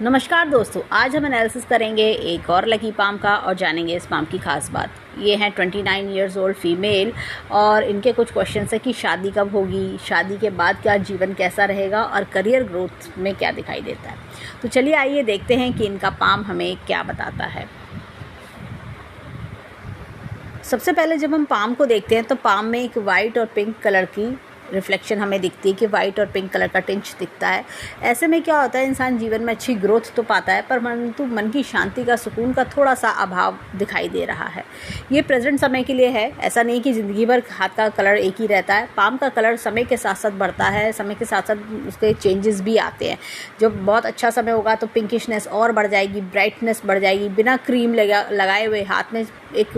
नमस्कार दोस्तों, आज हम एनालिसिस करेंगे एक और लकी पाम का और जानेंगे इस पाम की खास बात। ये हैं 29 इयर्स ओल्ड फीमेल और इनके कुछ क्वेश्चंस है कि शादी कब होगी, शादी के बाद क्या जीवन कैसा रहेगा और करियर ग्रोथ में क्या दिखाई देता है। तो चलिए आइए देखते हैं कि इनका पाम हमें क्या बताता है। सबसे पहले जब हम पाम को देखते हैं तो पाम में एक वाइट और पिंक कलर की रिफ्लेक्शन हमें दिखती है कि वाइट और पिंक कलर का टिंच दिखता है। ऐसे में क्या होता है, इंसान जीवन में अच्छी ग्रोथ तो पाता है परंतु मन की शांति का, सुकून का थोड़ा सा अभाव दिखाई दे रहा है। ये प्रेजेंट समय के लिए है, ऐसा नहीं कि ज़िंदगी भर हाथ का कलर एक ही रहता है। पाम का कलर समय के साथ साथ बढ़ता है, समय के साथ साथ उसके चेंजेस भी आते हैं। जब बहुत अच्छा समय होगा तो पिंकिशनेस और बढ़ जाएगी, ब्राइटनेस बढ़ जाएगी। बिना क्रीम लगाए हुए हाथ में एक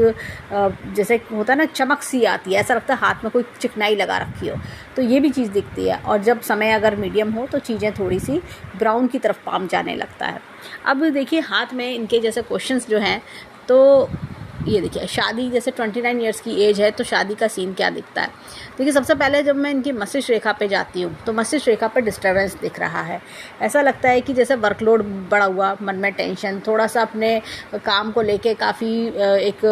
जैसे होता है ना, चमक सी आती है, ऐसा लगता है हाथ में कोई चिकनाई लगा रखी हो, तो ये भी चीज़ दिखती है। और जब समय अगर मीडियम हो तो चीज़ें थोड़ी सी ब्राउन की तरफ पाम जाने लगता है। अब देखिए हाथ में इनके जैसे क्वेश्चंस जो हैं, तो ये देखिए शादी, जैसे 29 इयर्स की एज है तो शादी का सीन क्या दिखता है। देखिए सबसे पहले जब मैं इनकी मस्तिष्क रेखा पे जाती हूँ तो मस्तिष्क रेखा पे डिस्टर्बेंस दिख रहा है। ऐसा लगता है कि जैसे वर्कलोड बढ़ा हुआ, मन में टेंशन, थोड़ा सा अपने काम को लेके काफ़ी एक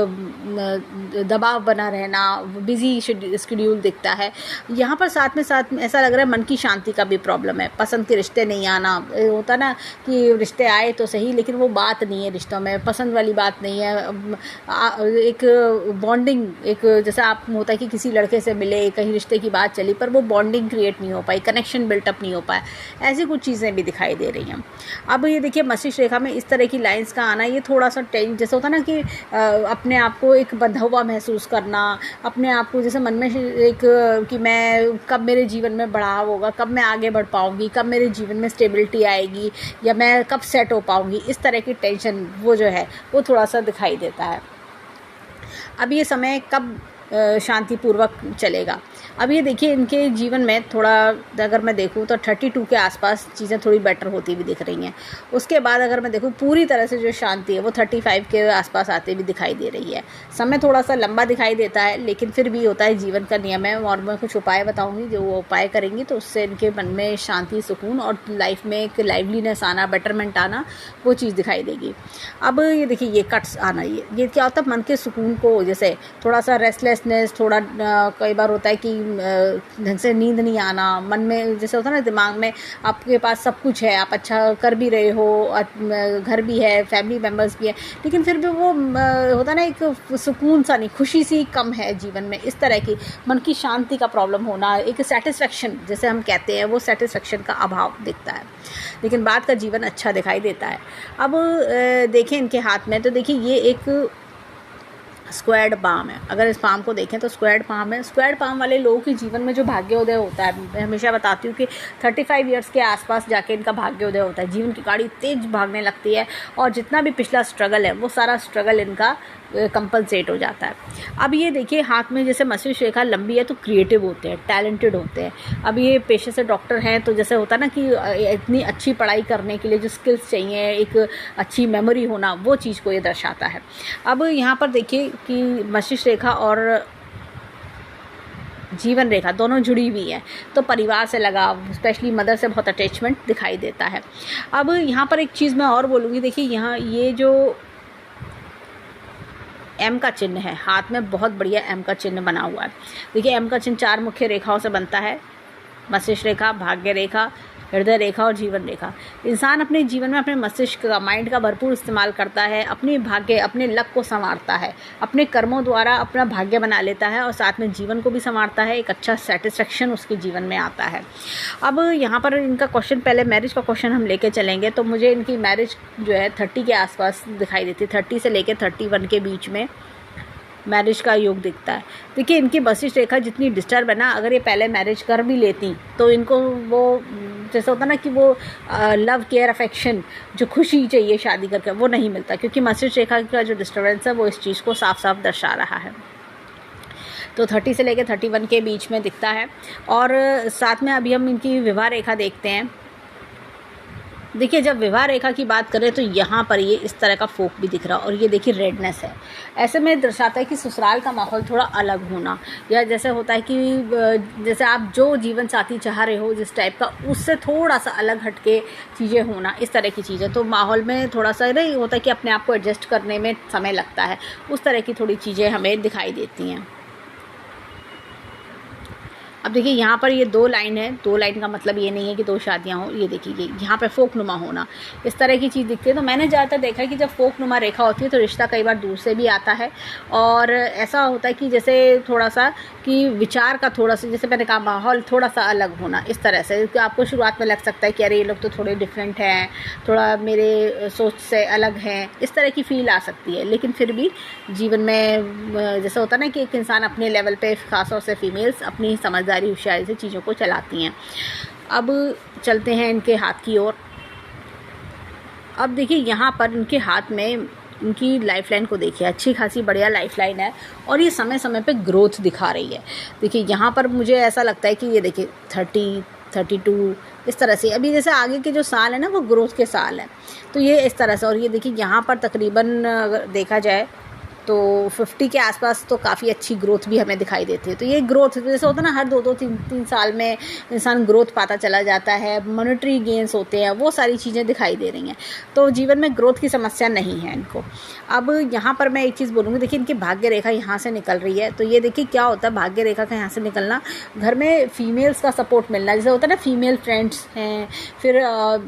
दबाव बना रहना, बिजी शेड्यूल दिखता है। यहाँ पर साथ में ऐसा लग रहा है मन की शांति का भी प्रॉब्लम है। पसंद के रिश्ते नहीं आना, होता ना कि रिश्ते आए तो सही लेकिन वो बात नहीं है, रिश्तों में पसंद वाली बात नहीं है। एक बॉन्डिंग, एक जैसा आप होता है कि किसी लड़के से मिले, कहीं रिश्ते की बात चली पर वो बॉन्डिंग क्रिएट नहीं हो पाई, कनेक्शन बिल्टअप नहीं हो पाया, ऐसी कुछ चीज़ें भी दिखाई दे रही हैं। अब ये देखिए मस्तिष्क रेखा में इस तरह की लाइंस का आना, ये थोड़ा सा जैसे होता ना कि अपने आप को एक बंधा हुआ महसूस करना, अपने आप को जैसे मन में एक कि मैं कब मेरे जीवन में बढ़ाव होगा, कब मैं आगे बढ़ पाऊँगी, कब मेरे जीवन में स्टेबिलिटी आएगी या मैं कब सेट हो पाऊँगी, इस तरह की टेंशन वो जो है वो थोड़ा सा दिखाई देता है। अब ये समय कब शांतिपूर्वक चलेगा। अब ये देखिए इनके जीवन में थोड़ा अगर मैं देखूँ तो 32 के आसपास चीज़ें थोड़ी बेटर होती भी दिख रही हैं। उसके बाद अगर मैं देखूँ पूरी तरह से जो शांति है वो 35 के आसपास आते भी दिखाई दे रही है। समय थोड़ा सा लंबा दिखाई देता है लेकिन फिर भी होता है, जीवन का नियम है। और मैं कुछ उपाय बताऊँगी, जो वो उपाय करेंगी तो उससे इनके मन में शांति, सुकून और लाइफ में एक लाइवलीनेस आना, बेटरमेंट आना, वो चीज़ दिखाई देगी। अब ये देखिए ये कट्स आना, ये क्या होता है, मन के सुकून को, जैसे थोड़ा सा रेस्टलेसनेस, थोड़ा कई बार होता है कि ढंग से नींद नहीं आना, मन में जैसे होता है ना, दिमाग में आपके पास सब कुछ है, आप अच्छा कर भी रहे हो, घर भी है, फैमिली मेम्बर्स भी है, लेकिन फिर भी वो होता है ना एक सुकून सा नहीं, खुशी सी कम है जीवन में। इस तरह की मन की शांति का प्रॉब्लम होना, एक सेटिस्फेक्शन जैसे हम कहते हैं, वो सेटिस्फेक्शन का अभाव दिखता है, लेकिन बाद का जीवन अच्छा दिखाई देता है। अब देखें इनके हाथ में तो देखिए ये एक स्क्वायर्ड पाम है। अगर इस पाम को देखें तो स्क्वायर्ड पाम है। स्क्वायर्ड पाम वाले लोगों के जीवन में जो भाग्योदय होता है, मैं हमेशा बताती हूँ कि 35 इयर्स के आसपास जाके इनका भाग्योदय होता है। जीवन की गाड़ी तेज भागने लगती है और जितना भी पिछला स्ट्रगल है वो सारा स्ट्रगल इनका कंपनसेट हो जाता है। अब ये देखिए हाथ में जैसे मस्तिष्क रेखा लंबी है तो क्रिएटिव होते हैं, टैलेंटेड होते हैं। अब ये पेशे से डॉक्टर हैं तो जैसे होता है ना कि इतनी अच्छी पढ़ाई करने के लिए जो स्किल्स चाहिए, एक अच्छी मेमोरी होना, वो चीज़ को ये दर्शाता है। अब यहाँ पर देखिए कि मस्तिष्क रेखा और जीवन रेखा दोनों जुड़ी हुई है तो परिवार से लगाव, स्पेशली मदर से बहुत अटैचमेंट दिखाई देता है। अब यहाँ पर एक चीज़ मैं और बोलूँगी, देखिए यहाँ ये जो एम का चिन्ह है, हाथ में बहुत बढ़िया एम का चिन्ह बना हुआ है। देखिए एम का चिन्ह 4 मुख्य रेखाओं से बनता है, मस्तिष्क रेखा, भाग्य रेखा, हृदय रेखा और जीवन रेखा। इंसान अपने जीवन में अपने मस्तिष्क का, माइंड का भरपूर इस्तेमाल करता है, अपने भाग्य, अपने लक को संवारता है, अपने कर्मों द्वारा अपना भाग्य बना लेता है और साथ में जीवन को भी संवारता है। एक अच्छा सेटिस्फेक्शन उसके जीवन में आता है। अब यहाँ पर इनका क्वेश्चन, पहले मैरिज का क्वेश्चन हम लेके चलेंगे तो मुझे इनकी मैरिज जो है 30 के आसपास दिखाई देती है। 30 से लेकर 31 के बीच में मैरिज का योग दिखता है। देखिए इनकी मस्तिष्क रेखा जितनी डिस्टर्ब है ना, अगर ये पहले मैरिज कर भी लेती तो इनको वो जैसे होता ना कि वो लव, केयर, अफेक्शन, जो खुशी चाहिए शादी करके, वो नहीं मिलता, क्योंकि मस्तिष्क रेखा का जो डिस्टर्बेंस है वो इस चीज़ को साफ साफ दर्शा रहा है। तो 30 से लेकर 31 के बीच में दिखता है। और साथ में अभी हम इनकी विवाह रेखा देखते हैं। देखिए जब विवाह रेखा की बात करें तो यहाँ पर ये इस तरह का फोक भी दिख रहा, और ये देखिए रेडनेस है। ऐसे में दर्शाता है कि ससुराल का माहौल थोड़ा अलग होना, या जैसे होता है कि जैसे आप जो जीवन साथी चाह रहे हो जिस टाइप का, उससे थोड़ा सा अलग हटके चीज़ें होना, इस तरह की चीज़ें। तो माहौल में थोड़ा सा नहीं होता है कि अपने आप को एडजस्ट करने में समय लगता है, उस तरह की थोड़ी चीज़ें हमें दिखाई देती हैं। अब देखिए यहाँ पर ये 2 लाइन है, 2 लाइन का मतलब ये नहीं है कि 2 शादियाँ हों। ये देखिए यहाँ पे फोकनुमा होना, इस तरह की चीज़ दिखती है। तो मैंने ज़्यादातर देखा है कि जब फोकनुमा रेखा होती है तो रिश्ता कई बार दूर से भी आता है, और ऐसा होता है कि जैसे थोड़ा सा कि विचार का थोड़ा सा, जैसे मैंने कहा, माहौल थोड़ा सा अलग होना, इस तरह से। क्योंकि आपको शुरुआत में लग सकता है कि अरे ये लोग तो थोड़े डिफरेंट हैं, थोड़ा मेरे सोच से अलग हैं, इस तरह की फील आ सकती है। लेकिन फिर भी जीवन में जैसे होता है ना कि एक इंसान अपने लेवल पे, खासतौर से फीमेल्स, अपनी समझदारी होशियारी से चीज़ों को चलाती हैं। अब चलते हैं इनके हाथ की ओर। अब देखिए यहाँ पर इनके हाथ में इनकी लाइफलाइन को देखिए, अच्छी खासी बढ़िया लाइफलाइन है, और ये समय समय पे ग्रोथ दिखा रही है। देखिए यहाँ पर मुझे ऐसा लगता है कि ये देखिए 30, 32 इस तरह से। अभी जैसे आगे के जो साल है ना वो ग्रोथ के साल है, तो ये इस तरह से। और ये देखिए यहाँ पर तकरीबन अगर देखा जाए तो 50 के आसपास तो काफ़ी अच्छी ग्रोथ भी हमें दिखाई देती है। तो ये ग्रोथ जैसे होता है ना, हर 2-2, 3-3 साल में इंसान ग्रोथ पाता चला जाता है, मॉनेटरी गेन्स होते हैं, वो सारी चीज़ें दिखाई दे रही हैं। तो जीवन में ग्रोथ की समस्या नहीं है इनको। अब यहाँ पर मैं एक चीज़ बोलूँगी, देखिए इनकी भाग्य रेखा यहाँ से निकल रही है। तो ये देखिए क्या होता है भाग्य रेखा का यहाँ से निकलना, घर में फीमेल्स का सपोर्ट मिलना, जैसे होता है ना फीमेल फ्रेंड्स हैं, फिर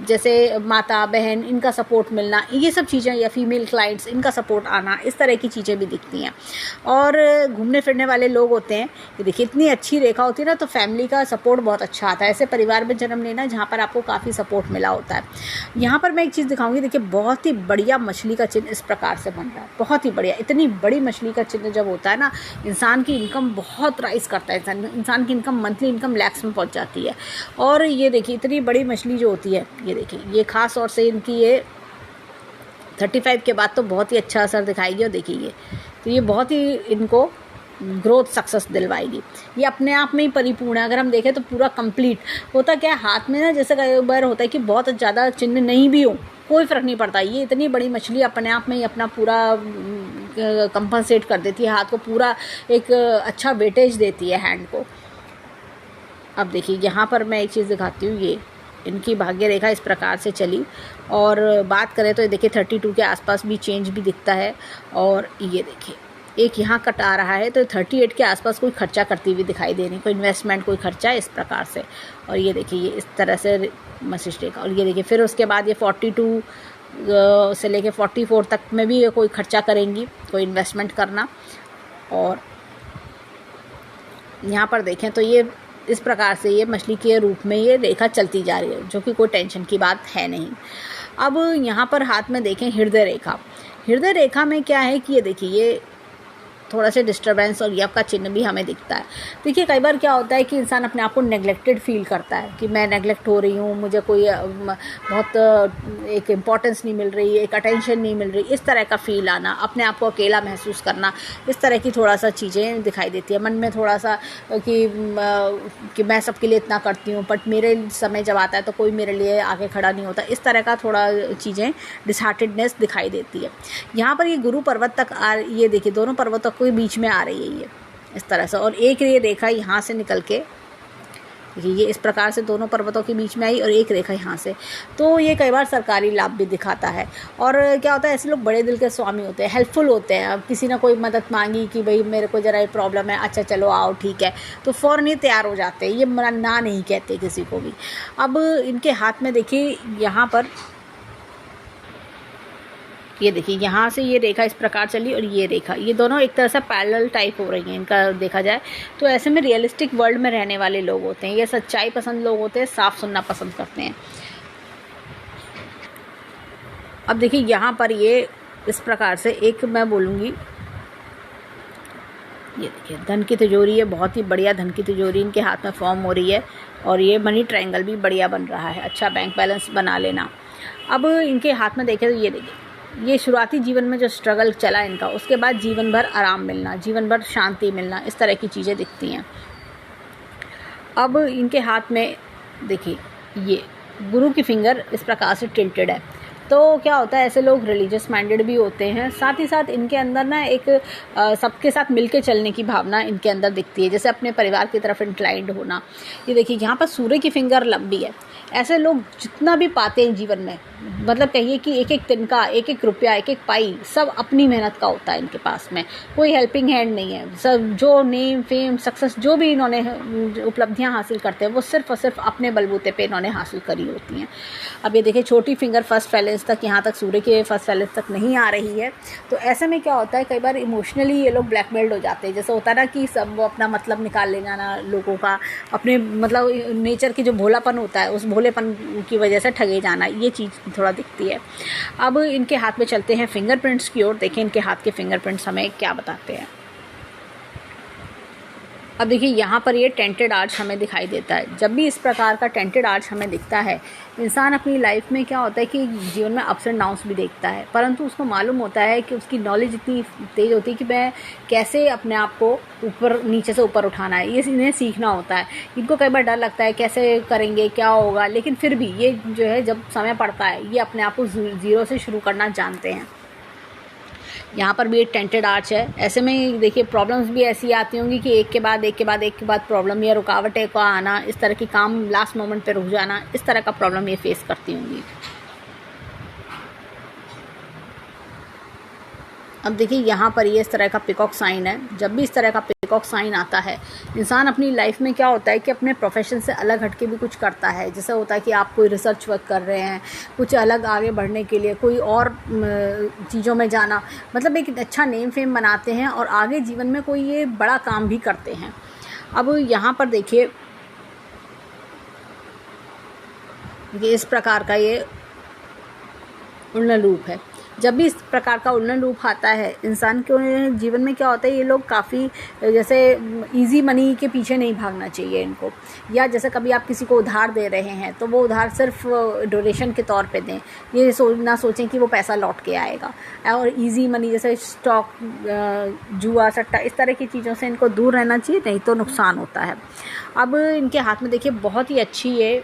जैसे माता बहन इनका सपोर्ट मिलना, ये सब चीज़ें, या फीमेल क्लाइंट्स इनका सपोर्ट आना, इस तरह की चीज़ें भी दिखती हैं। और घूमने फिरने वाले लोग होते हैं, ये देखिए इतनी अच्छी रेखा होती है ना, तो फैमिली का सपोर्ट बहुत अच्छा आता है। ऐसे परिवार में जन्म लेना जहाँ पर आपको काफ़ी सपोर्ट मिला होता है। यहाँ पर मैं एक चीज़ दिखाऊंगी, देखिए बहुत ही बढ़िया मछली का चिन्ह इस प्रकार से बन रहा है, बहुत ही बढ़िया। इतनी बड़ी मछली का चिन्ह जब होता है ना, इंसान की इनकम बहुत राइज करता है, इंसान की इनकम, मंथली इनकम लैक्स में पहुँच जाती है। और ये देखिए इतनी बड़ी मछली जो होती है, ये देखिए ये खास तौर से इनकी ये 35 के बाद तो बहुत ही अच्छा असर दिखाएगी। और देखिए ये तो ये बहुत ही इनको ग्रोथ सक्सेस दिलवाएगी। ये अपने आप में ही परिपूर्ण है। अगर हम देखें तो पूरा कंप्लीट होता क्या है हाथ में ना, जैसे कई बार होता है कि बहुत ज़्यादा चिन्ह नहीं भी हो, कोई फ़र्क नहीं पड़ता। ये इतनी बड़ी मछली अपने आप में ही अपना पूरा कंपनसेट कर देती है, हाथ को पूरा एक अच्छा वेटेज देती है हैंड को। अब देखिए यहाँ पर मैं एक चीज़ दिखाती हूँ, ये इनकी भाग्य रेखा इस प्रकार से चली। और बात करें तो ये देखिए 32 के आसपास भी चेंज भी दिखता है। और ये देखिए एक यहाँ कट आ रहा है, तो 38 के आसपास कोई खर्चा करती हुई दिखाई दे रही, कोई इन्वेस्टमेंट, कोई खर्चा इस प्रकार से। और ये देखिए ये इस तरह से मस्तिष्क रेखा। और ये देखिए फिर उसके बाद ये 42 से लेके 44 तक में भी कोई खर्चा करेंगी, कोई इन्वेस्टमेंट करना। और यहाँ पर देखें तो ये इस प्रकार से ये मछली के रूप में ये रेखा चलती जा रही है, जो कि कोई टेंशन की बात है नहीं। अब यहाँ पर हाथ में देखें हृदय रेखा। हृदय रेखा में क्या है कि ये देखिए ये थोड़ा सा डिस्टर्बेंस और यप का चिन्ह भी हमें दिखता है। देखिए कई बार क्या होता है कि इंसान अपने आप को नेग्लेक्टेड फील करता है कि मैं नेग्लेक्ट हो रही हूँ, मुझे कोई बहुत एक इम्पोर्टेंस नहीं मिल रही, एक अटेंशन नहीं मिल रही, इस तरह का फील आना, अपने आप को अकेला महसूस करना, इस तरह की थोड़ा सा चीज़ें दिखाई देती है। मन में थोड़ा सा कि मैं सबके लिए इतना करती हूँ, बट मेरे समय जब आता है तो कोई मेरे लिए आगे खड़ा नहीं होता, इस तरह का थोड़ा चीज़ें डिसहार्टेडनेस दिखाई देती है। यहाँ पर ये गुरु पर्वत तक ये देखिए दोनों पर्वतों के बीच में आ रही है ये इस तरह से। और एक ये रेखा यहाँ से निकल के ये इस प्रकार से दोनों पर्वतों के बीच में आई, और एक रेखा यहाँ से। तो ये कई बार सरकारी लाभ भी दिखाता है। और क्या होता है, ऐसे लोग बड़े दिल के स्वामी होते हैं, हेल्पफुल होते हैं। अब किसी ने कोई मदद मांगी कि भाई मेरे को ज़रा ये प्रॉब्लम है, अच्छा चलो आओ ठीक है, तो फ़ौरन ये तैयार हो जाते हैं, ये ना नहीं कहते किसी को भी। अब इनके हाथ में देखिए यहाँ पर ये देखिए यहाँ से ये रेखा इस प्रकार चली, और ये रेखा, ये दोनों एक तरह से पैरेलल टाइप हो रही हैं इनका देखा जाए तो। ऐसे में रियलिस्टिक वर्ल्ड में रहने वाले लोग होते हैं, ये सच्चाई पसंद लोग होते हैं, साफ सुनना पसंद करते हैं। अब देखिए यहाँ पर ये इस प्रकार से एक मैं बोलूँगी, ये देखिए धन की तिजोरी है, बहुत ही बढ़िया धन की तिजोरी इनके हाथ में फॉर्म हो रही है। और ये मनी ट्रायंगल भी बढ़िया बन रहा है, अच्छा बैंक बैलेंस बना लेना। अब इनके हाथ में देखें तो ये देखिए ये शुरुआती जीवन में जो स्ट्रगल चला इनका, उसके बाद जीवन भर आराम मिलना, जीवन भर शांति मिलना, इस तरह की चीज़ें दिखती हैं। अब इनके हाथ में देखिए ये गुरु की फिंगर इस प्रकार से टिल्टेड है। तो क्या होता है, ऐसे लोग रिलीजियस माइंडेड भी होते हैं, साथ ही साथ इनके अंदर ना एक सबके साथ मिलके चलने की भावना इनके अंदर दिखती है, जैसे अपने परिवार की तरफ इंक्लाइंड होना। ये देखिए यहाँ पर सूर्य की फिंगर लंबी है। ऐसे लोग जितना भी पाते हैं जीवन में, मतलब कहिए कि एक एक तिनका, एक एक रुपया, एक एक पाई सब अपनी मेहनत का होता है इनके पास में, कोई हेल्पिंग हैंड नहीं है। सब जो नेम फेम सक्सेस जो भी इन्होंने उपलब्धियां हासिल करते हैं वो सिर्फ और सिर्फ अपने बलबूते पे इन्होंने हासिल करी होती हैं। अब ये देखिए छोटी फिंगर फर्स्ट फैलेंस तक, यहाँ तक सूर्य के फर्स्ट फैलेंस तक नहीं आ रही है। तो ऐसे में क्या होता है, कई बार इमोशनली ये लोग ब्लैकमेल्ड हो जाते हैं। जैसे होता है ना कि सब वो अपना मतलब निकाल ले जाना लोगों का, अपने मतलब नेचर की जो भोलापन होता है उस भोलेपन की वजह से ठगे जाना, ये चीज़ थोड़ा दिखती है। अब इनके हाथ में चलते हैं फिंगरप्रिंट्स की ओर। देखें इनके हाथ के फिंगरप्रिंट्स हमें क्या बताते हैं। अब देखिए यहाँ पर ये टेंटेड आर्च हमें दिखाई देता है। जब भी इस प्रकार का टेंटेड आर्च हमें दिखता है, इंसान अपनी लाइफ में क्या होता है कि जीवन में अप्स एंड डाउन्स भी देखता है, परंतु उसको मालूम होता है कि उसकी नॉलेज इतनी तेज़ होती है कि मैं कैसे अपने आप को ऊपर नीचे से ऊपर उठाना है, ये इन्हें सीखना होता है। इनको कई बार डर लगता है कैसे करेंगे, क्या होगा, लेकिन फिर भी ये जो है जब समय पड़ता है ये अपने आप को ज़ीरो से शुरू करना जानते हैं। यहाँ पर भी एक टेंटेड आर्च है। ऐसे में देखिए प्रॉब्लम्स भी ऐसी आती होंगी कि एक के बाद एक के बाद एक के बाद प्रॉब्लम या रुकावटें का आना, इस तरह की काम लास्ट मोमेंट पे रुक जाना, इस तरह का प्रॉब्लम ये फेस करती होंगी। अब देखिए यहाँ पर ये इस तरह का पिकॉक साइन है। जब भी इस तरह का पिकॉक साइन आता है, इंसान अपनी लाइफ में क्या होता है कि अपने प्रोफेशन से अलग हटके भी कुछ करता है। जैसे होता है कि आप कोई रिसर्च वर्क कर रहे हैं, कुछ अलग आगे बढ़ने के लिए, कोई और चीज़ों में जाना, मतलब एक अच्छा नेम फेम बनाते हैं और आगे जीवन में कोई ये बड़ा काम भी करते हैं। अब यहाँ पर देखिए इस प्रकार का ये उल्लन रूप है। जब भी इस प्रकार का उल्लन रूप आता है, इंसान के जीवन में क्या होता है, ये लोग काफ़ी जैसे इजी मनी के पीछे नहीं भागना चाहिए इनको। या जैसे कभी आप किसी को उधार दे रहे हैं तो वो उधार सिर्फ डोनेशन के तौर पे दें, ये ना सोचें कि वो पैसा लौट के आएगा। और इजी मनी जैसे स्टॉक, जुआ, सट्टा, इस तरह की चीज़ों से इनको दूर रहना चाहिए, नहीं तो नुकसान होता है। अब इनके हाथ में देखिए बहुत ही अच्छी ये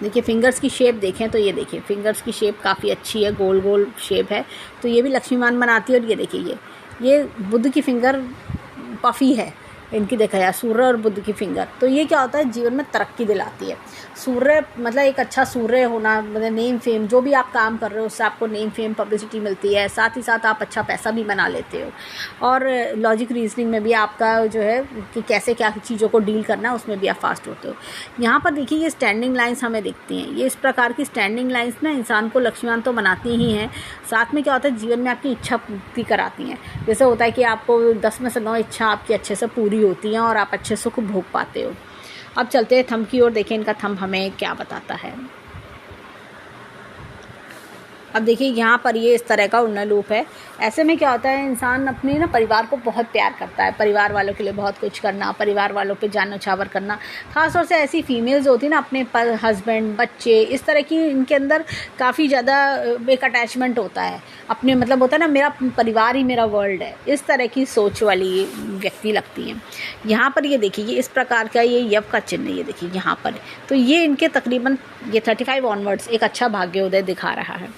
देखिए फिंगर्स की शेप देखें तो ये देखिए फिंगर्स की शेप काफ़ी अच्छी है, गोल गोल शेप है, तो ये भी लक्ष्मीमान बनाती है। और ये देखिए ये बुद्ध की फिंगर पफ़ी है इनकी, देखा जाए सूर्य और बुद्ध की फिंगर, तो ये क्या होता है जीवन में तरक्की दिलाती है। सूर्य मतलब एक अच्छा सूर्य होना, मतलब नेम फेम, जो भी आप काम कर रहे हो उससे आपको नेम फेम पब्लिसिटी मिलती है, साथ ही साथ आप अच्छा पैसा भी बना लेते हो। और लॉजिक रीजनिंग में भी आपका जो है कि कैसे क्या चीज़ों को डील करना है उसमें भी आप फास्ट होते हो। यहाँ पर देखिए ये स्टैंडिंग लाइन्स हमें दिखती हैं। ये इस प्रकार की स्टैंडिंग लाइन्स ना इंसान को लक्ष्मीवान तो बनाती ही हैं, साथ में क्या होता है जीवन में आपकी इच्छा पूर्ति कराती हैं। जैसे होता है कि आपको 10 में से 9 इच्छा आपकी अच्छे से पूरी होती हैं और आप अच्छे सुख भोग पाते हो। अब चलते हैं थंब की ओर, देखें इनका थंब हमें क्या बताता है। अब देखिए यहाँ पर ये इस तरह का उल्लन रूप है। ऐसे में क्या होता है, इंसान अपने ना परिवार को बहुत प्यार करता है, परिवार वालों के लिए बहुत कुछ करना, परिवार वालों पे जान न्यौछावर करना। खासतौर से ऐसी फीमेल्स होती है ना, अपने हस्बैंड, बच्चे, इस तरह की इनके अंदर काफ़ी ज़्यादा एक अटैचमेंट होता है अपने, मतलब होता है ना मेरा परिवार ही मेरा वर्ल्ड है, इस तरह की सोच वाली व्यक्ति लगती हैं। यहाँ पर ये देखिए ये इस प्रकार का ये यव का चिन्ह, ये देखिए यहाँ पर, तो ये इनके तकरीबन ये 35 ऑनवर्ड्स एक अच्छा भाग्योदय दिखा रहा है।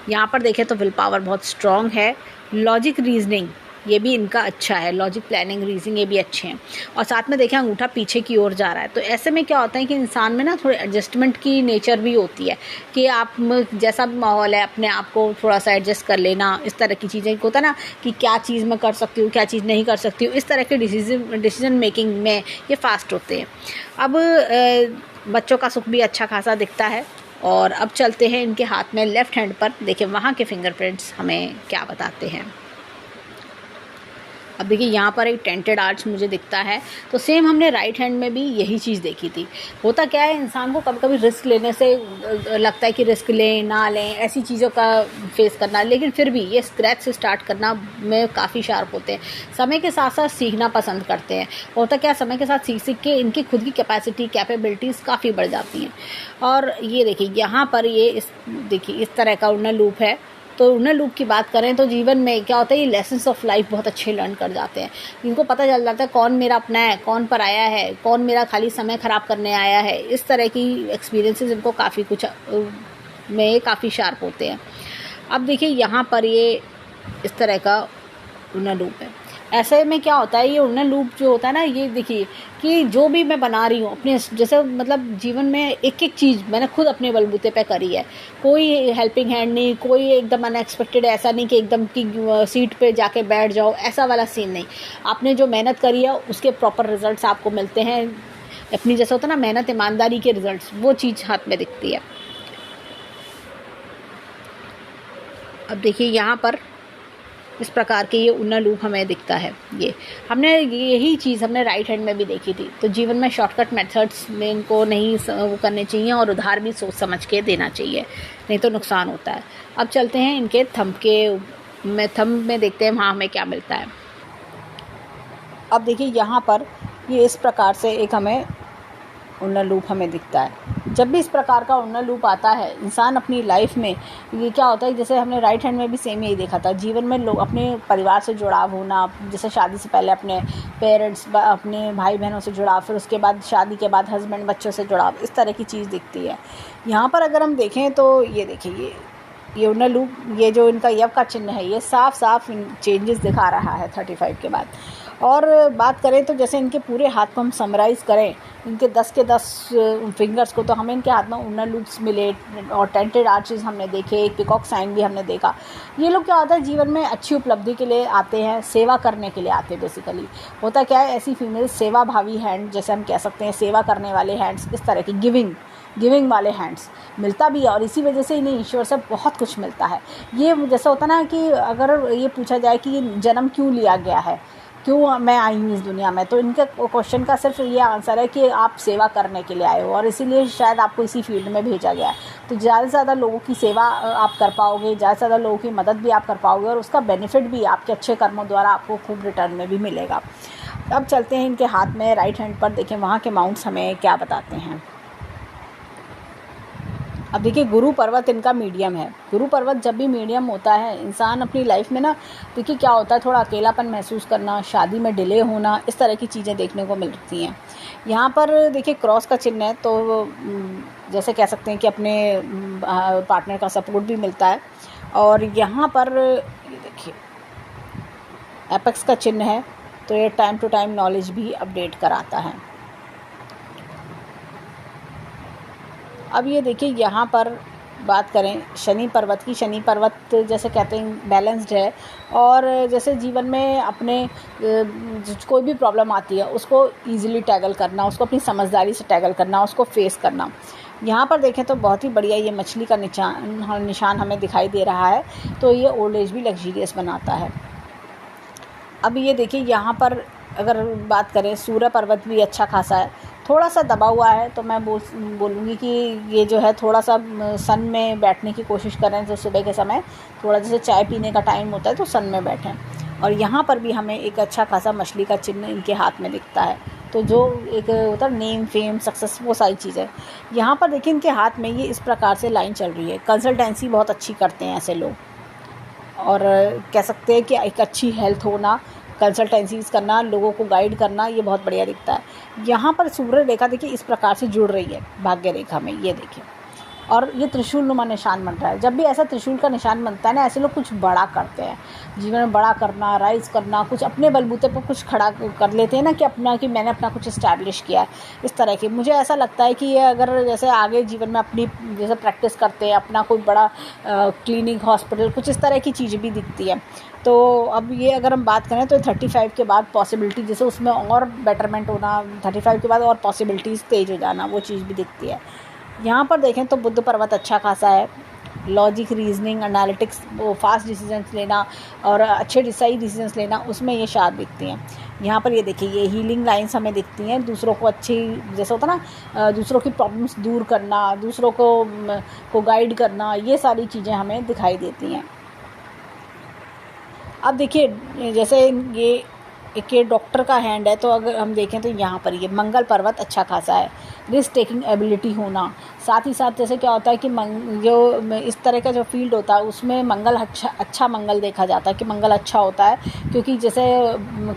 यहाँ पर देखें तो विल पावर बहुत स्ट्रॉन्ग है। लॉजिक रीजनिंग ये भी इनका अच्छा है, लॉजिक प्लानिंग रीजनिंग ये भी अच्छे हैं। और साथ में देखें अंगूठा पीछे की ओर जा रहा है, तो ऐसे में क्या होता है कि इंसान में ना थोड़ी एडजस्टमेंट की नेचर भी होती है कि आप जैसा भी माहौल है अपने आप को थोड़ा सा एडजस्ट कर लेना, इस तरह की चीज़ें होता है ना कि क्या चीज़ मैं कर सकती हूँ, क्या चीज़ नहीं कर सकती हूँ, इस तरह के डिसीजन मेकिंग में ये फास्ट होते हैं। अब बच्चों का सुख भी अच्छा खासा दिखता है। और अब चलते हैं इनके हाथ में लेफ़्ट हैंड पर, देखिए वहाँ के फिंगरप्रिंट्स हमें क्या बताते हैं। अब देखिए यहाँ पर एक टेंटेड आर्च मुझे दिखता है, तो सेम हमने राइट हैंड में भी यही चीज़ देखी थी। होता क्या है, इंसान को कभी कभी रिस्क लेने से लगता है कि रिस्क लें ना लें, ऐसी चीज़ों का फेस करना, लेकिन फिर भी ये स्क्रैच से स्टार्ट करना में काफ़ी शार्प होते हैं। समय के साथ साथ सीखना पसंद करते हैं। होता क्या, समय के साथ सीख के इनकी खुद की कैपेसिटी, कैपेबिलिटीज़ काफ़ी बढ़ जाती हैं। और ये देखिए यहाँ पर ये देखिए इस तरह का उल्लन रूप है। तो उन्नर लूप की बात करें तो जीवन में क्या होता है, ये लेसन्स ऑफ लाइफ बहुत अच्छे लर्न कर जाते हैं। इनको पता चल जाता है कौन मेरा अपना है, कौन पराया है, कौन मेरा खाली समय ख़राब करने आया है। इस तरह की एक्सपीरियंसेस इनको काफ़ी कुछ में काफ़ी शार्प होते हैं। अब देखिए यहाँ पर ये इस तरह का उन्नर लूप है। ऐसे में क्या होता है, ये उन्नर लूप जो होता है ना, ये देखिए कि जो भी मैं बना रही हूँ अपने, जैसे मतलब जीवन में एक एक चीज़ मैंने खुद अपने बलबूते पे करी है। कोई हेल्पिंग हैंड नहीं, कोई एकदम अनएक्सपेक्टेड, ऐसा नहीं कि एकदम की सीट पे जाके बैठ जाओ, ऐसा वाला सीन नहीं। आपने जो मेहनत करी है उसके प्रॉपर रिजल्ट्स आपको मिलते हैं। अपनी जैसा होता है ना मेहनत ईमानदारी के रिजल्ट्स, वो चीज़ हाथ में दिखती है। अब देखिए यहाँ पर इस प्रकार के ये उन्नर लूप हमें दिखता है। ये हमने यही चीज़ हमने राइट हैंड में भी देखी थी। तो जीवन में शॉर्टकट मेथड्स में इनको नहीं वो करने चाहिए और उधार भी सोच समझ के देना चाहिए, नहीं तो नुकसान होता है। अब चलते हैं इनके थंब में देखते हैं वहाँ हमें क्या मिलता है। अब देखिए यहाँ पर ये इस प्रकार से एक हमें उन्नर लूप हमें दिखता है। जब भी इस प्रकार का उन्नर लूप आता है इंसान अपनी लाइफ में, ये क्या होता है, जैसे हमने राइट हैंड में भी सेम यही देखा था, जीवन में लोग अपने परिवार से जुड़ाव होना, जैसे शादी से पहले अपने पेरेंट्स, अपने भाई बहनों से जुड़ाव, फिर उसके बाद शादी के बाद हस्बैंड बच्चों से जुड़ाव, इस तरह की चीज़ दिखती है। यहाँ पर अगर हम देखें तो ये देखिए ये उन्नर लूप, ये जो इनका यव का चिन्ह है, ये साफ साफ चेंजेस दिखा रहा है 35 के बाद। और बात करें तो जैसे इनके पूरे हाथ को हम समराइज़ करें, इनके 10 के 10 फिंगर्स को, तो हमें इनके हाथ में उन्नर लूप्स मिले और टेंटेड आर्चेस हमने देखे, एक पिकॉक साइन भी हमने देखा। ये लोग क्या होता है, जीवन में अच्छी उपलब्धि के लिए आते हैं, सेवा करने के लिए आते हैं। बेसिकली होता क्या है, ऐसी फीमेल सेवा भावी हैंड, जैसे हम कह सकते हैं सेवा करने वाले हैंड्स, इस तरह की गिविंग वाले हैंड्स मिलता भी है। और इसी वजह से इन्हें ईश्वर से बहुत कुछ मिलता है। ये जैसा होता ना कि अगर ये पूछा जाए कि जन्म क्यों लिया गया है, क्यों मैं आई हूँ इस दुनिया में, तो इनके क्वेश्चन का सिर्फ ये आंसर है कि आप सेवा करने के लिए आए हो और इसीलिए शायद आपको इसी फील्ड में भेजा गया है। तो ज़्यादा से ज़्यादा लोगों की सेवा आप कर पाओगे, ज़्यादा से ज़्यादा लोगों की मदद भी आप कर पाओगे और उसका बेनिफिट भी आपके अच्छे कर्मों द्वारा आपको खूब रिटर्न में भी मिलेगा। अब चलते हैं इनके हाथ में राइट हैंड पर, देखें वहाँ के माउंट्स हमें क्या बताते हैं। अब देखिए गुरु पर्वत इनका मीडियम है। गुरु पर्वत जब भी मीडियम होता है, इंसान अपनी लाइफ में ना, देखिए क्या होता है, थोड़ा अकेलापन महसूस करना, शादी में डिले होना, इस तरह की चीज़ें देखने को मिलती हैं। यहाँ पर देखिए क्रॉस का चिन्ह है, तो जैसे कह सकते हैं कि अपने पार्टनर का सपोर्ट भी मिलता है। और यहाँ पर ये देखिए एपेक्स का चिन्ह है, तो ये टाइम टू टाइम नॉलेज भी अपडेट कराता है। अब ये देखिए यहाँ पर बात करें शनि पर्वत की। शनि पर्वत जैसे कहते हैं बैलेंस्ड है और जैसे जीवन में अपने कोई भी प्रॉब्लम आती है उसको इजीली टैकल करना, उसको अपनी समझदारी से टैकल करना, उसको फेस करना। यहाँ पर देखें तो बहुत ही बढ़िया ये मछली का निशान हमें दिखाई दे रहा है, तो ये ओल्ड एज भी लग्जरियस बनाता है। अब ये देखिए यहाँ पर अगर बात करें सूर्य पर्वत भी अच्छा खासा है, थोड़ा सा दबा हुआ है, तो मैं बोलूँगी कि ये जो है थोड़ा सा सन में बैठने की कोशिश करें। तो सुबह के समय थोड़ा जैसे चाय पीने का टाइम होता है तो सन में बैठें। और यहाँ पर भी हमें एक अच्छा खासा मछली का चिन्ह इनके हाथ में दिखता है, तो जो एक होता है नेम फेम सक्सेस, वो सारी चीज़ें यहाँ पर देखिए इनके हाथ में ये इस प्रकार से लाइन चल रही है। कंसल्टेंसी बहुत अच्छी करते हैं ऐसे लोग, और कह सकते हैं कि एक अच्छी हेल्थ होना, कंसल्टेंसीज करना, लोगों को गाइड करना, ये बहुत बढ़िया दिखता है। यहाँ पर सूर्य रेखा देखिए इस प्रकार से जुड़ रही है भाग्य रेखा में, ये देखिए, और ये त्रिशूल नुमा निशान बन रहा है। जब भी ऐसा त्रिशूल का निशान बनता है ना, ऐसे लोग कुछ बड़ा करते हैं जीवन में, बड़ा करना, राइज करना, कुछ अपने बलबूते पर कुछ खड़ा कर लेते हैं ना, कि मैंने अपना कुछ इस्टेब्लिश किया है, इस तरह की। मुझे ऐसा लगता है कि ये अगर जैसे आगे जीवन में अपनी जैसे प्रैक्टिस करते हैं, अपना कोई बड़ा क्लिनिक, हॉस्पिटल, कुछ इस तरह की चीज़ भी दिखती है। तो अब ये अगर हम बात करें तो 35 के बाद पॉसिबिलिटी, जैसे उसमें और बेटरमेंट होना, 35 के बाद और पॉसिबिलिटीज़ तेज हो जाना, वो चीज़ भी दिखती है। यहाँ पर देखें तो बुद्ध पर्वत अच्छा खासा है। लॉजिक, रीजनिंग, एनालिटिक्स, वो फास्ट डिसीजंस लेना और अच्छे सही डिसीजंस लेना, उसमें ये शार्प दिखती हैं। यहाँ पर ये देखिए ये हीलिंग लाइंस हमें दिखती हैं, दूसरों को अच्छी, जैसे होता ना दूसरों की प्रॉब्लम्स दूर करना, दूसरों को गाइड करना, ये सारी चीज़ें हमें दिखाई देती हैं। अब देखिए जैसे ये डॉक्टर का हैंड है, तो अगर हम देखें तो यहाँ पर ये मंगल पर्वत अच्छा खासा है। रिस्क टेकिंग एबिलिटी होना, साथ ही साथ जैसे क्या होता है कि जो इस तरह का जो फील्ड होता है उसमें मंगल अच्छा मंगल देखा जाता है कि मंगल अच्छा होता है, क्योंकि जैसे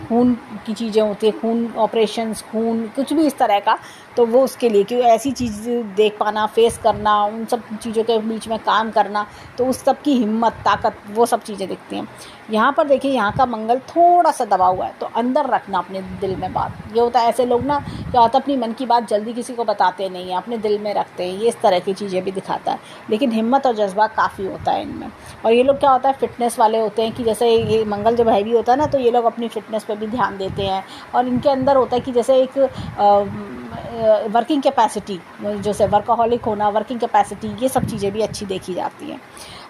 खून की चीज़ें होती है, खून ऑपरेशंस, खून कुछ भी इस तरह का, तो वो उसके लिए कि ऐसी चीज़ देख पाना, फेस करना, उन सब चीज़ों के बीच में काम करना, तो उस सब की हिम्मत, ताकत, वो सब चीज़ें दिखती हैं। यहाँ पर देखिए यहाँ का मंगल थोड़ा सा दबा हुआ है, तो अंदर रखना अपने दिल में बात। ये होता है ऐसे लोग ना क्या होता है अपनी मन की बात जल्दी किसी को बताते नहीं हैं, अपने दिल में रखते हैं, ये इस तरह की चीज़ें भी दिखाता है। लेकिन हिम्मत और जज्बा काफ़ी होता है इनमें। और ये लोग क्या होता है फिटनेस वाले होते हैं कि जैसे ये मंगल जब हैवी होता है ना, तो ये लोग अपनी फिटनेस पे भी ध्यान देते हैं। और इनके अंदर होता है कि जैसे एक वर्किंग कैपेसिटी, जैसे वर्कaholic होना, वर्किंग कैपेसिटी, ये सब चीज़ें भी अच्छी देखी जाती हैं।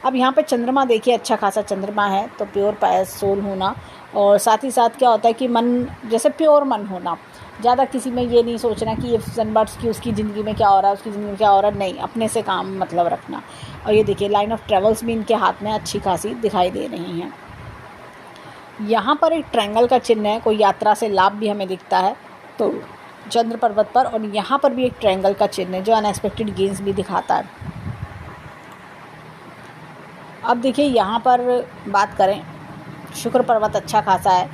अब यहाँ पे चंद्रमा देखिए अच्छा खासा चंद्रमा है, तो प्योर पायस सोल होना, और साथ ही साथ क्या होता है कि मन जैसे प्योर मन होना, ज़्यादा किसी में ये नहीं सोचना कि ये सनबर्ड्स की उसकी ज़िंदगी में क्या हो रहा है, उसकी ज़िंदगी में क्या हो रहा है, नहीं, अपने से काम मतलब रखना। और ये देखिए लाइन ऑफ ट्रेवल्स भी इनके हाथ में अच्छी खासी दिखाई दे रही हैं। यहाँ पर एक ट्रायंगल का चिन्ह है, कोई यात्रा से लाभ भी हमें दिखता है तो चंद्र पर्वत पर, और यहाँ पर भी एक ट्रायंगल का चिन्ह है जो अनएक्सपेक्टेड गेन्स भी दिखाता है। अब देखिए यहाँ पर बात करें, शुक्र पर्वत अच्छा खासा है,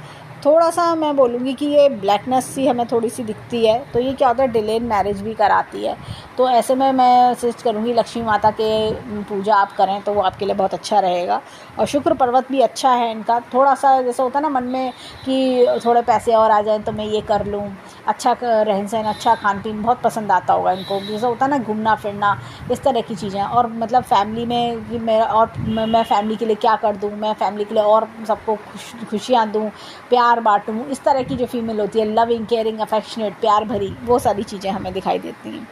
थोड़ा सा मैं बोलूँगी कि ये ब्लैकनेस सी हमें थोड़ी सी दिखती है, तो ये क्या होता है डिले इन मैरिज भी कराती है। तो ऐसे में मैं सजेस्ट करूँगी लक्ष्मी माता के पूजा आप करें तो वो आपके लिए बहुत अच्छा रहेगा। और शुक्र पर्वत भी अच्छा है इनका, थोड़ा सा जैसे होता है ना मन में कि थोड़े पैसे और आ जाएँ तो मैं ये कर लूँ, अच्छा रहन सहन, अच्छा खान पीन बहुत पसंद आता होगा इनको, जैसे होता है ना घूमना फिरना, इस तरह की चीज़ें। और मतलब फैमिली में कि मैं फैमिली के लिए क्या कर दूँ, मैं फैमिली के लिए और सबको खुशियाँ दूँ, प्यार बांटूँ, इस तरह की जो फीमेल होती है, लविंग, केयरिंग, अफेक्शनेट, प्यार भरी, वो सारी चीज़ें हमें दिखाई देती हैं।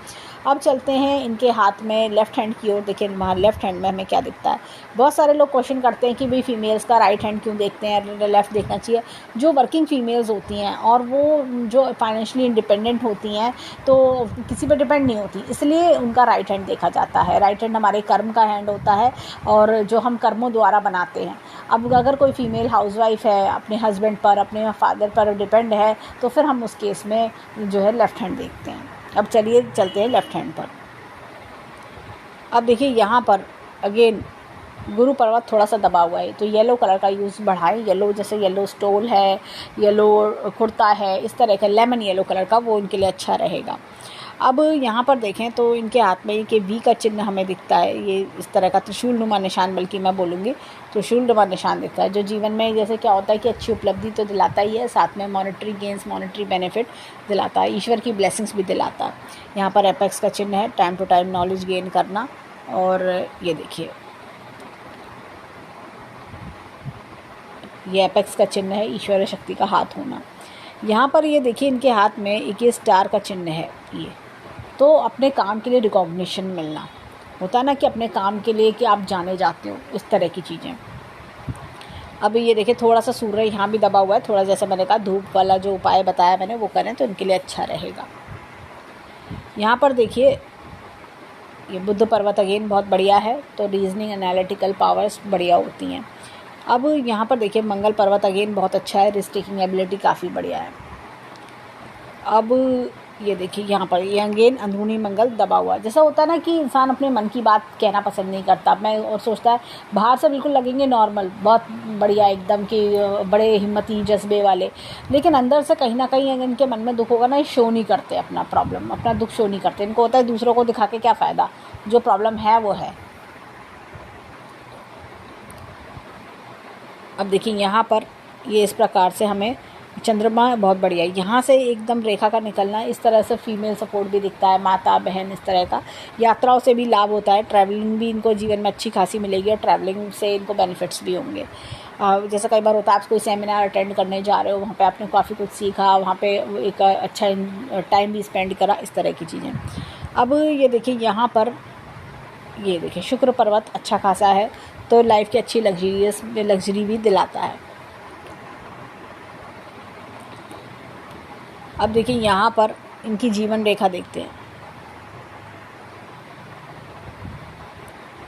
अब चलते हैं इनके हाथ में लेफ़्ट हैंड की ओर। देखिए वहाँ लेफ़्ट हैंड में हमें क्या दिखता है। बहुत सारे लोग क्वेश्चन करते हैं कि भाई फीमेल्स का राइट हैंड क्यों देखते हैं, लेफ़्ट देखना चाहिए। जो वर्किंग फीमेल्स होती हैं और वो जो फाइनेंशियली इंडिपेंडेंट होती हैं, तो किसी पर डिपेंड नहीं होती, इसलिए उनका राइट हैंड देखा जाता है। राइट हैंड हमारे कर्म का हैंड होता है और जो हम कर्मों द्वारा बनाते हैं। अब अगर कोई फीमेल हाउसवाइफ है, अपने हस्बैंड पर, अपने फादर पर डिपेंड है, तो फिर हम उस केस में जो है लेफ़्ट हैंड देखते हैं। अब चलिए चलते हैं लेफ़्ट हैंड पर। अब देखिए यहाँ पर अगेन गुरु पर्वत थोड़ा सा दबा हुआ है, तो येलो कलर का यूज़ बढ़ाएं। येलो जैसे येलो स्टोल है, येलो कुर्ता है, इस तरह का लेमन येलो कलर का, वो इनके लिए अच्छा रहेगा। अब यहाँ पर देखें तो इनके हाथ में कि वी का चिन्ह हमें दिखता है, ये इस तरह का त्रिशूल नुमा निशान, बल्कि मैं बोलूँगी त्रिशूल नुमा निशान दिखता है, जो जीवन में जैसे क्या होता है कि अच्छी उपलब्धि तो दिलाता ही है, साथ में मॉनेटरी गेंस, मॉनेटरी बेनिफिट दिलाता है, ईश्वर की ब्लेसिंग्स भी दिलाता है। यहाँ पर एपेक्स का चिन्ह है, time to time knowledge gain करना। और ये देखिए ये एपेक्स का चिन्ह है, ईश्वरीय शक्ति का हाथ होना। यहाँ पर ये देखिए इनके हाथ में एक ये स्टार का चिन्ह है, ये तो अपने काम के लिए रिकॉग्निशन मिलना होता है ना, कि अपने काम के लिए कि आप जाने जाते हो, इस तरह की चीज़ें। अब ये देखिए थोड़ा सा सूर्य यहाँ भी दबा हुआ है, थोड़ा जैसे मैंने कहा धूप वाला जो उपाय बताया मैंने वो करें तो इनके लिए अच्छा रहेगा। यहाँ पर देखिए ये बुध पर्वत अगेन बहुत बढ़िया है, तो रीजनिंग, एनालिटिकल पावर्स बढ़िया होती हैं। अब यहाँ पर देखिए मंगल पर्वत अगेन बहुत अच्छा है, रिस्क टेकिंग एबिलिटी काफ़ी बढ़िया है। अब ये देखिए यहाँ पर ये अगेन अंदरूनी मंगल दबा हुआ है। जैसा होता है ना कि इंसान अपने मन की बात कहना पसंद नहीं करता, मैं और सोचता है बाहर से बिल्कुल लगेंगे नॉर्मल, बहुत बढ़िया एकदम कि बड़े हिम्मती जज्बे वाले, लेकिन अंदर से कहीं ना कहीं अगर इनके मन में दुख होगा ना, ये शो नहीं करते अपना प्रॉब्लम, अपना दुख शो नहीं करते। इनको होता है दूसरों को दिखा के क्या फ़ायदा, जो प्रॉब्लम है वो है। अब देखिए यहाँ पर ये इस प्रकार से हमें चंद्रमा बहुत बढ़िया है, यहाँ से एकदम रेखा का निकलना, इस तरह से फीमेल सपोर्ट भी दिखता है, माता बहन, इस तरह का। यात्राओं से भी लाभ होता है, ट्रैवलिंग भी इनको जीवन में अच्छी खासी मिलेगी और ट्रैवलिंग से इनको बेनिफिट्स भी होंगे। जैसा कई बार होता है आप कोई सेमिनार अटेंड करने जा रहे हो, वहाँ पे आपने काफ़ी कुछ सीखा, वहाँ पे एक अच्छा टाइम भी स्पेंड करा, इस तरह की चीज़ें। अब ये देखिए यहाँ पर ये देखिए शुक्र पर्वत अच्छा खासा है, तो लाइफ की अच्छी लग्जरी भी दिलाता है। अब देखिए यहाँ पर इनकी जीवन रेखा देखते हैं।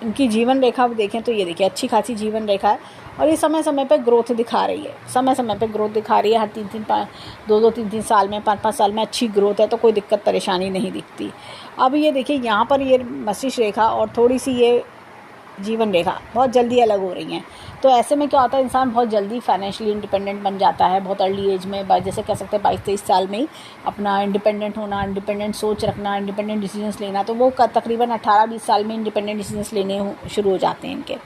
इनकी जीवन रेखा देखें तो ये देखिए अच्छी खासी जीवन रेखा है, और ये समय समय पे ग्रोथ दिखा रही है, समय समय पे ग्रोथ दिखा रही है। हर 3-3 साल में, 5-5 साल में अच्छी ग्रोथ है, तो कोई दिक्कत परेशानी नहीं दिखती। अब ये देखिए यहाँ पर ये मस्तिष्क रेखा और थोड़ी सी ये जीवन रेखा बहुत जल्दी अलग हो रही हैं। तो ऐसे में क्या होता है, इंसान बहुत जल्दी फाइनेंशियली इंडिपेंडेंट बन जाता है, बहुत अर्ली एज में, जैसे कह सकते हैं 22-23 साल में ही अपना इंडिपेंडेंट होना, इंडिपेंडेंट सोच रखना, इंडिपेंडेंट डिसीजंस लेना। तो वो तकरीबन 18-20 साल में इंडिपेंडेंट डिसीजंस लेने शुरू हो जाते हैं इनके।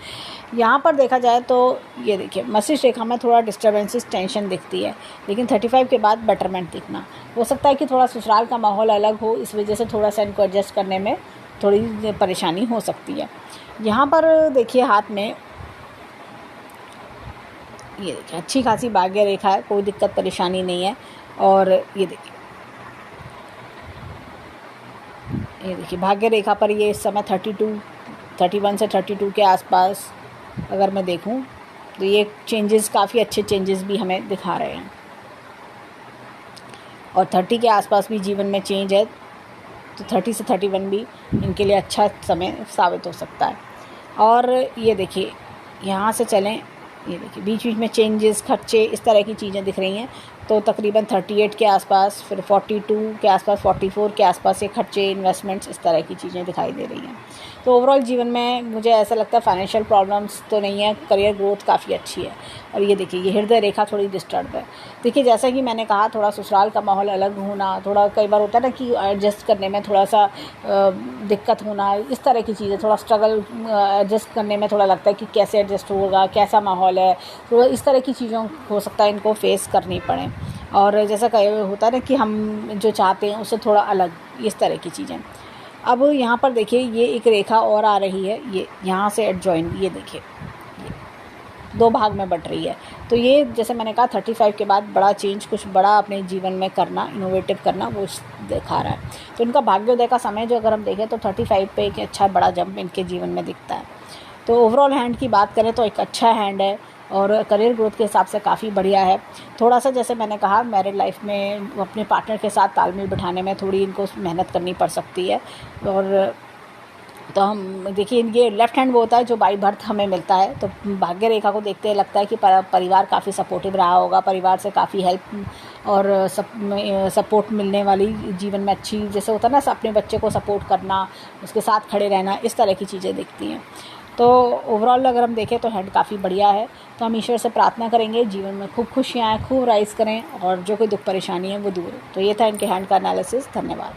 यहाँ पर देखा जाए तो ये देखिए मस्तिष्क रेखा में थोड़ा डिस्टर्बेंसेस, टेंशन दिखती है, लेकिन 35 के बाद बेटरमेंट दिखना। हो सकता है कि थोड़ा ससुराल का माहौल अलग हो, इस वजह से थोड़ा सा इनको एडजस्ट करने में थोड़ी परेशानी हो सकती है। यहाँ पर देखिए हाथ में ये देखिए अच्छी खासी भाग्य रेखा है, कोई दिक्कत परेशानी नहीं है। और ये देखिए भाग्य रेखा पर ये इस समय 31 से 32 के आसपास अगर मैं देखूं तो ये चेंजेस, काफ़ी अच्छे चेंजेस भी हमें दिखा रहे हैं। और 30 के आसपास भी जीवन में चेंज है, तो 30 से 31 भी इनके लिए अच्छा समय साबित हो सकता है। और ये देखिए यहाँ से चलें, ये देखिए बीच बीच में चेंजेस, खर्चे, इस तरह की चीज़ें दिख रही हैं। तो तकरीबन 38 के आसपास, फिर 42 के आसपास, 44 के आसपास ये खर्चे, इन्वेस्टमेंट्स, इस तरह की चीज़ें दिखाई दे रही हैं। तो ओवरऑल जीवन में मुझे ऐसा लगता है फाइनेंशियल प्रॉब्लम्स तो नहीं है, करियर ग्रोथ काफ़ी अच्छी है। और ये देखिए ये हृदय रेखा थोड़ी डिस्टर्ब है। देखिए जैसा कि मैंने कहा, थोड़ा ससुराल का माहौल अलग होना, थोड़ा कई बार होता है ना कि एडजस्ट करने में थोड़ा सा दिक्कत होना, इस तरह की चीज़ें, थोड़ा स्ट्रगल एडजस्ट करने में थोड़ा लगता है कि कैसे एडजस्ट होगा, कैसा माहौल है, तो इस तरह की चीज़ों हो सकता है इनको फेस करनी पड़े। और जैसा कई होता है ना कि हम जो चाहते हैं उससे थोड़ा अलग, इस तरह की चीज़ें। अब यहाँ पर देखिए ये एक रेखा और आ रही है, ये यहाँ से एडजॉइन, ये देखिए ये 2 भाग में बट रही है। तो ये जैसे मैंने कहा 35 के बाद बड़ा चेंज, कुछ बड़ा अपने जीवन में करना, इनोवेटिव करना, वो दिखा रहा है। तो इनका भाग्योदय का समय जो अगर हम देखें तो 35 पे एक अच्छा बड़ा जंप इनके जीवन में दिखता है। तो ओवरऑल हैंड की बात करें तो एक अच्छा हैंड है और करियर ग्रोथ के हिसाब से काफ़ी बढ़िया है। थोड़ा सा जैसे मैंने कहा मैरिड लाइफ में अपने पार्टनर के साथ तालमेल बिठाने में थोड़ी इनको मेहनत करनी पड़ सकती है। और तो हम देखिए ये लेफ्ट हैंड वो होता है जो बाई बर्थ हमें मिलता है। तो भाग्य रेखा को देखते लगता है कि परिवार काफ़ी सपोर्टिव रहा होगा, परिवार से काफ़ी हेल्प और सपोर्ट मिलने वाली, जीवन में अच्छी, जैसे होता है ना अपने बच्चे को सपोर्ट करना, उसके साथ खड़े रहना, इस तरह की चीज़ें दिखती हैं। तो ओवरऑल अगर हम देखें तो हैंड काफ़ी बढ़िया है। तो हम ईश्वर से प्रार्थना करेंगे जीवन में खूब खुशियाँ आएँ, खूब राइज करें और जो कोई दुख परेशानी है वो दूर हो। तो ये था इनके हैंड का एनालिसिस। धन्यवाद।